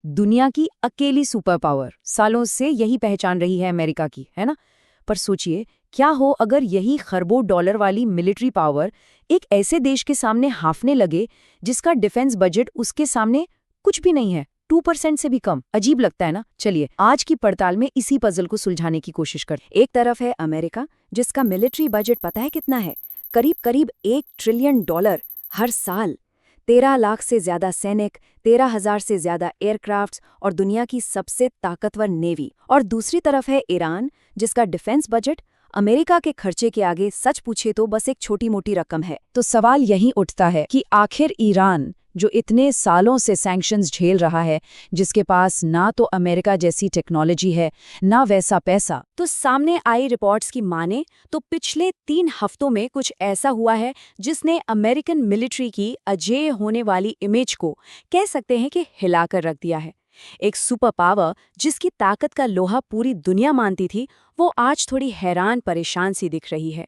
दुनिया की अकेली सुपर पावर, सालों से यही पहचान रही है अमेरिका की, है ना? पर सोचिए, क्या हो अगर यही खरबों डॉलर वाली मिलिट्री पावर एक ऐसे देश के सामने हांफने लगे जिसका डिफेंस बजट उसके सामने कुछ भी नहीं है, 2% से भी कम। अजीब लगता है ना? चलिए आज की पड़ताल में इसी पजल को सुलझाने की कोशिश करते। एक तरफ है अमेरिका, जिसका मिलिट्री बजट पता है कितना है? करीब करीब $1 ट्रिलियन हर साल। 13 लाख से ज्यादा सैनिक, 13,000 से ज्यादा एयरक्राफ्ट्स और दुनिया की सबसे ताकतवर नेवी। और दूसरी तरफ है ईरान, जिसका डिफेंस बजट अमेरिका के खर्चे के आगे सच पूछे तो बस एक छोटी मोटी रकम है। तो सवाल यही उठता है कि आखिर ईरान, जो इतने सालों से सैंक्शंस झेल रहा है, जिसके पास ना तो अमेरिका जैसी टेक्नोलॉजी है, ना वैसा पैसा। तो सामने आई रिपोर्ट्स की माने तो पिछले 3 हफ्तों में कुछ ऐसा हुआ है जिसने अमेरिकन मिलिट्री की अजेय होने वाली इमेज को कह सकते हैं कि हिलाकर रख दिया है। एक सुपर पावर जिसकी ताकत का लोहा पूरी दुनिया मानती थी, वो आज थोड़ी हैरान परेशान सी दिख रही है।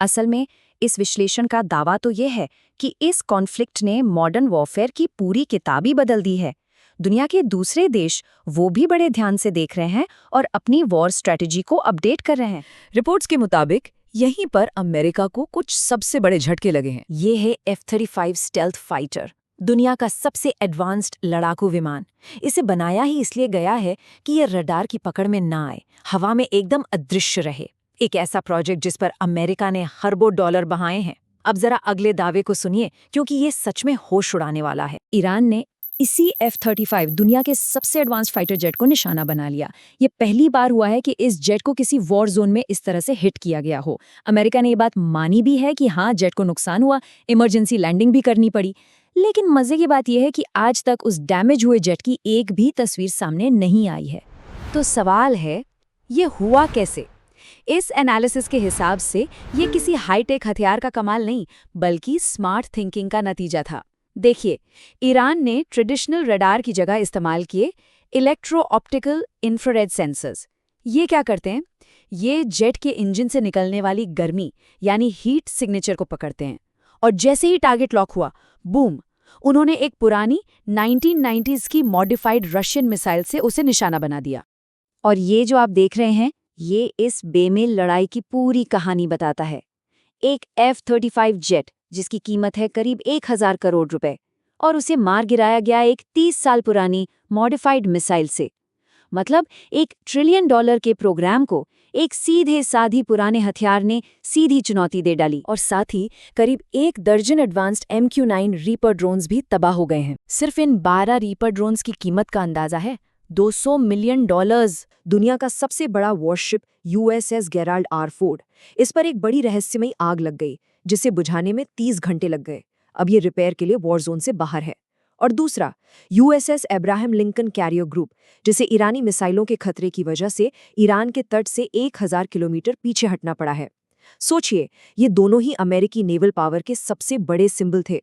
असल में इस विश्लेषण का दावा तो ये है कि इस कॉन्फ्लिक्ट ने मॉडर्न वॉरफेयर की पूरी किताब ही बदल दी है। दुनिया के दूसरे देश वो भी बड़े ध्यान से देख रहे हैं और अपनी वॉर स्ट्रेटजी को अपडेट कर रहे हैं। रिपोर्ट्स के मुताबिक यहीं पर अमेरिका को कुछ सबसे बड़े झटके लगे हैं। ये है F-35 स्टेल्थ फाइटर, दुनिया का सबसे एडवांस्ड लड़ाकू विमान। इसे बनाया ही इसलिए गया है कि ये रडार की पकड़ में ना आए, हवा में एकदम अदृश्य रहे। एक ऐसा प्रोजेक्ट जिस पर अमेरिका ने खरबों डॉलर बहाए हैं। अब जरा अगले दावे को सुनिए, क्योंकि ये सच में होश उड़ाने वाला है। ईरान ने इसी F-35 दुनिया के सबसे एडवांस्ड फाइटर जेट को निशाना बना लिया। ये पहली बार हुआ है कि इस जेट को किसी वॉर जोन में इस तरह से हिट किया गया हो। अमेरिका ने ये बात मानी भी है कि हाँ, जेट को नुकसान हुआ, इमरजेंसी लैंडिंग भी करनी पड़ी। लेकिन मजे की बात यह है कि आज तक उस डैमेज हुए जेट की एक भी तस्वीर सामने नहीं आई है। तो सवाल है, ये हुआ कैसे? इस एनालिसिस के हिसाब से ये किसी हाईटेक हथियार का कमाल नहीं, बल्कि स्मार्ट थिंकिंग का नतीजा था। देखिए, ईरान ने ट्रेडिशनल रडार की जगह इस्तेमाल किए इलेक्ट्रो ऑप्टिकल इंफ्रारेड सेंसर्स। ये क्या करते हैं? ये जेट के इंजन से निकलने वाली गर्मी यानी हीट सिग्नेचर को पकड़ते हैं, और जैसे ही टारगेट लॉक हुआ, बूम, उन्होंने एक पुरानी 1990s की मॉडिफाइड रशियन मिसाइल से उसे निशाना बना दिया। और ये जो आप देख रहे हैं, ये इस बेमेल लड़ाई की पूरी कहानी बताता है। एक F-35 जेट जिसकी कीमत है करीब 1,000 करोड़ रुपए, और उसे मार गिराया गया एक 30 साल पुरानी मॉडिफाइड मिसाइल से। मतलब $1 ट्रिलियन के प्रोग्राम को एक सीधे साधी पुराने हथियार ने सीधी चुनौती दे डाली। और साथ ही करीब 1 दर्जन एडवांस्ड MQ-9 रीपर ड्रोन्स भी तबाह हो गए हैं। सिर्फ इन 12 रीपर ड्रोन्स की कीमत का अंदाजा है $200 मिलियन। दुनिया का सबसे बड़ा worship USS Gerald R Ford, इस पर एक बड़ी रहस्यमयी आग लग गई, जिसे बुझाने में 30 घंटे लग गए। अब ये रिपेयर के लिए वॉर जोन से बाहर है। और दूसरा, USS Abraham Lincoln carrier group, जिसे ईरानी मिसाइलों के खतरे की वजह से ईरान के तट से 1000 किलोमीटर पीछे हटना पड़ा है। सोचिए, ये दोनों ही अमेरिकी नेवल पावर के सबसे बड़े सिंबल थे।